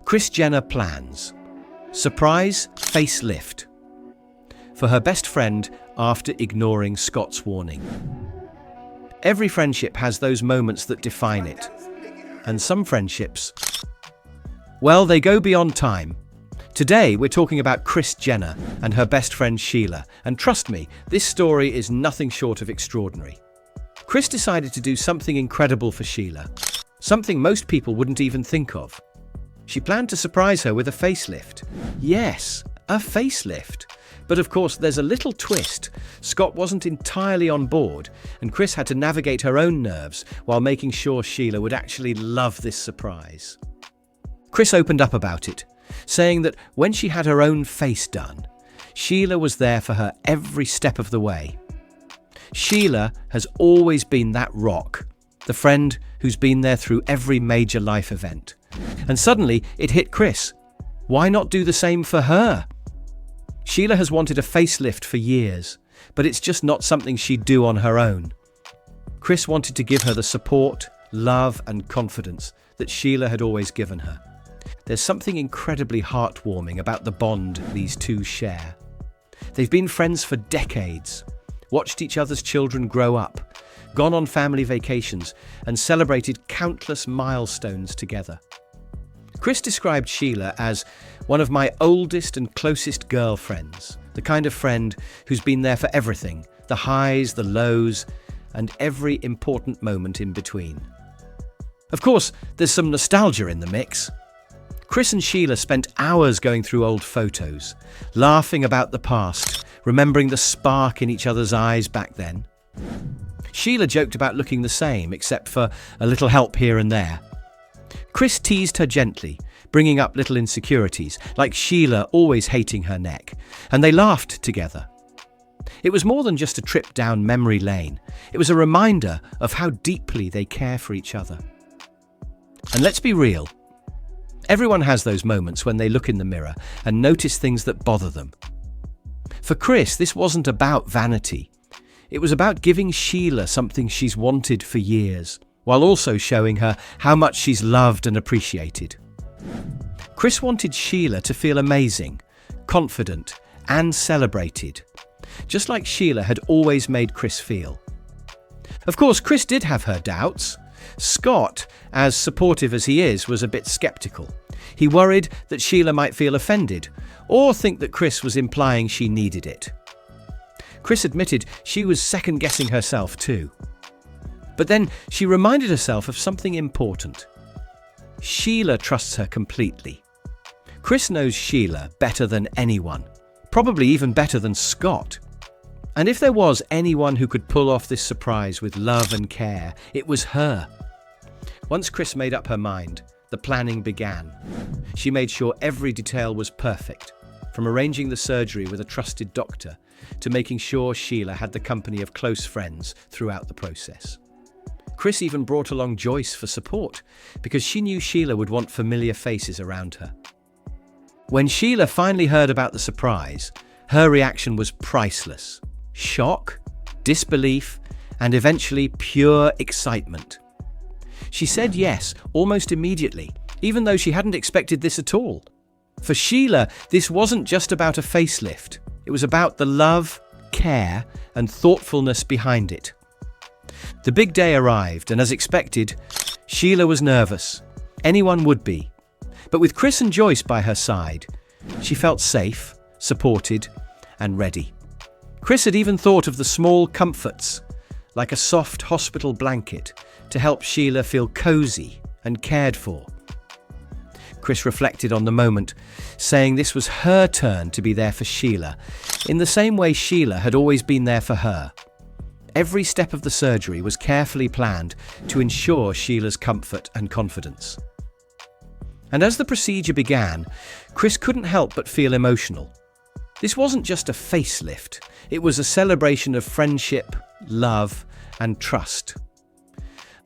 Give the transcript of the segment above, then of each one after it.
Kris Jenner plans surprise facelift for her best friend after ignoring Scott's warning. Every friendship has those moments that define it. And some friendships, well, they go beyond time. Today, we're talking about Kris Jenner and her best friend Sheila. And trust me, this story is nothing short of extraordinary. Kris decided to do something incredible for Sheila, something most people wouldn't even think of. She planned to surprise her with a facelift. Yes, a facelift. But of course, there's a little twist. Scott wasn't entirely on board, and Kris had to navigate her own nerves while making sure Sheila would actually love this surprise. Kris opened up about it, saying that when she had her own face done, Sheila was there for her every step of the way. Sheila has always been that rock, the friend who's been there through every major life event. And suddenly, it hit Kris. Why not do the same for her? Sheila has wanted a facelift for years, but it's just not something she'd do on her own. Kris wanted to give her the support, love, and confidence that Sheila had always given her. There's something incredibly heartwarming about the bond these two share. They've been friends for decades, watched each other's children grow up, gone on family vacations, and celebrated countless milestones together. Kris described Sheila as one of my oldest and closest girlfriends, the kind of friend who's been there for everything, the highs, the lows, and every important moment in between. Of course, there's some nostalgia in the mix. Kris and Sheila spent hours going through old photos, laughing about the past, remembering the spark in each other's eyes back then. Sheila joked about looking the same, except for a little help here and there. Kris teased her gently, bringing up little insecurities, like Sheila always hating her neck, and they laughed together. It was more than just a trip down memory lane. It was a reminder of how deeply they care for each other. And let's be real. Everyone has those moments when they look in the mirror and notice things that bother them. For Kris, this wasn't about vanity. It was about giving Sheila something she's wanted for years, while also showing her how much she's loved and appreciated. Kris wanted Sheila to feel amazing, confident, and celebrated, just like Sheila had always made Kris feel. Of course, Kris did have her doubts. Scott, as supportive as he is, was a bit skeptical. He worried that Sheila might feel offended, or think that Kris was implying she needed it. Kris admitted she was second-guessing herself too. But then she reminded herself of something important. Sheila trusts her completely. Kris knows Sheila better than anyone, probably even better than Scott. And if there was anyone who could pull off this surprise with love and care, it was her. Once Kris made up her mind, the planning began. She made sure every detail was perfect, from arranging the surgery with a trusted doctor to making sure Sheila had the company of close friends throughout the process. Kris even brought along Joyce for support, because she knew Sheila would want familiar faces around her. When Sheila finally heard about the surprise, her reaction was priceless. Shock, disbelief, and eventually pure excitement. She said yes almost immediately, even though she hadn't expected this at all. For Sheila, this wasn't just about a facelift. It was about the love, care, and thoughtfulness behind it. The big day arrived, and as expected, Sheila was nervous. Anyone would be. But with Kris and Joyce by her side, she felt safe, supported, and ready. Kris had even thought of the small comforts, like a soft hospital blanket, to help Sheila feel cozy and cared for. Kris reflected on the moment, saying this was her turn to be there for Sheila, in the same way Sheila had always been there for her. Every step of the surgery was carefully planned to ensure Sheila's comfort and confidence. And as the procedure began, Kris couldn't help but feel emotional. This wasn't just a facelift, it was a celebration of friendship, love, and trust.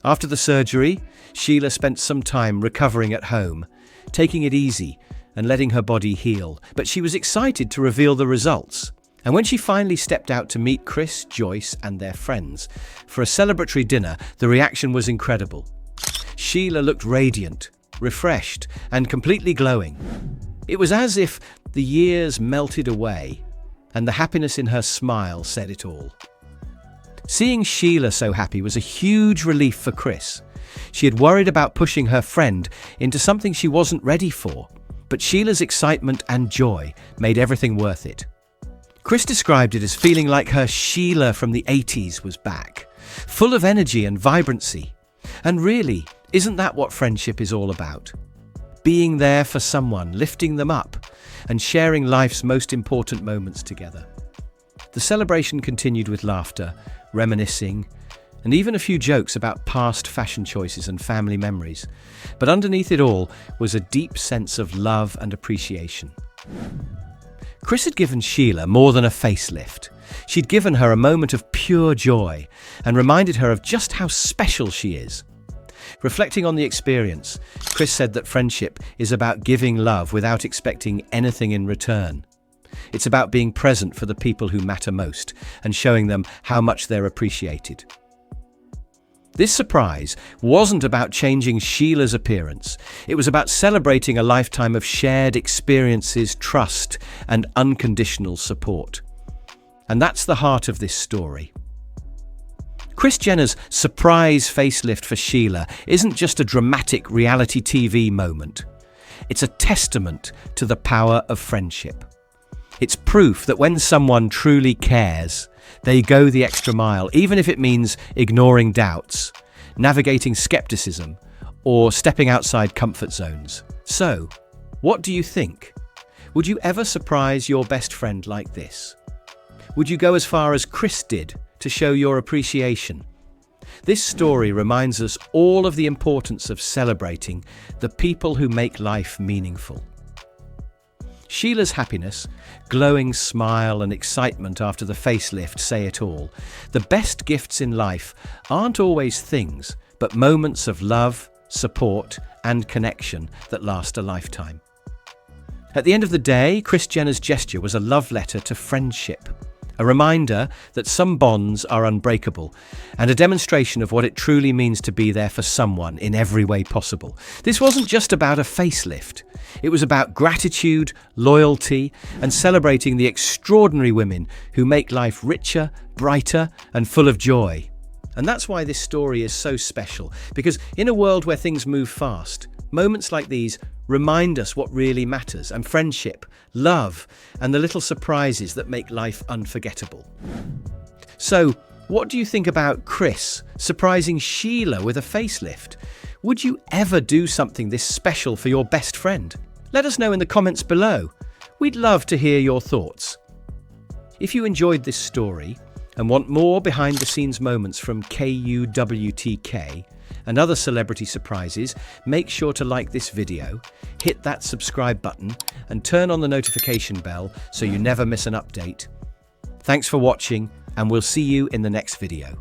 After the surgery, Sheila spent some time recovering at home, taking it easy and letting her body heal, but she was excited to reveal the results. And when she finally stepped out to meet Kris, Joyce, and their friends for a celebratory dinner, the reaction was incredible. Sheila looked radiant, refreshed, and completely glowing. It was as if the years melted away, and the happiness in her smile said it all. Seeing Sheila so happy was a huge relief for Kris. She had worried about pushing her friend into something she wasn't ready for, but Sheila's excitement and joy made everything worth it. Kris described it as feeling like her Sheila from the 80s was back, full of energy and vibrancy. And really, isn't that what friendship is all about? Being there for someone, lifting them up, and sharing life's most important moments together. The celebration continued with laughter, reminiscing, and even a few jokes about past fashion choices and family memories. But underneath it all was a deep sense of love and appreciation. Kris had given Sheila more than a facelift. She'd given her a moment of pure joy and reminded her of just how special she is. Reflecting on the experience, Kris said that friendship is about giving love without expecting anything in return. It's about being present for the people who matter most and showing them how much they're appreciated. This surprise wasn't about changing Sheila's appearance. It was about celebrating a lifetime of shared experiences, trust, and unconditional support. And that's the heart of this story. Kris Jenner's surprise facelift for Sheila isn't just a dramatic reality TV moment. It's a testament to the power of friendship. It's proof that when someone truly cares, they go the extra mile, even if it means ignoring doubts, navigating skepticism, or stepping outside comfort zones. So, what do you think? Would you ever surprise your best friend like this? Would you go as far as Kris did to show your appreciation? This story reminds us all of the importance of celebrating the people who make life meaningful. Sheila's happiness, glowing smile and excitement after the facelift say it all. The best gifts in life aren't always things, but moments of love, support, and connection that last a lifetime. At the end of the day, Kris Jenner's gesture was a love letter to friendship, a reminder that some bonds are unbreakable, and a demonstration of what it truly means to be there for someone in every way possible. This wasn't just about a facelift. It was about gratitude, loyalty, and celebrating the extraordinary women who make life richer, brighter, and full of joy. And that's why this story is so special, because in a world where things move fast, moments like these remind us what really matters, and friendship, love, and the little surprises that make life unforgettable. So, what do you think about Kris surprising Sheila with a facelift? Would you ever do something this special for your best friend? Let us know in the comments below. We'd love to hear your thoughts. If you enjoyed this story and want more behind-the-scenes moments from KUWTK and other celebrity surprises, make sure to like this video, hit that subscribe button, and turn on the notification bell so you never miss an update. Thanks for watching, and we'll see you in the next video.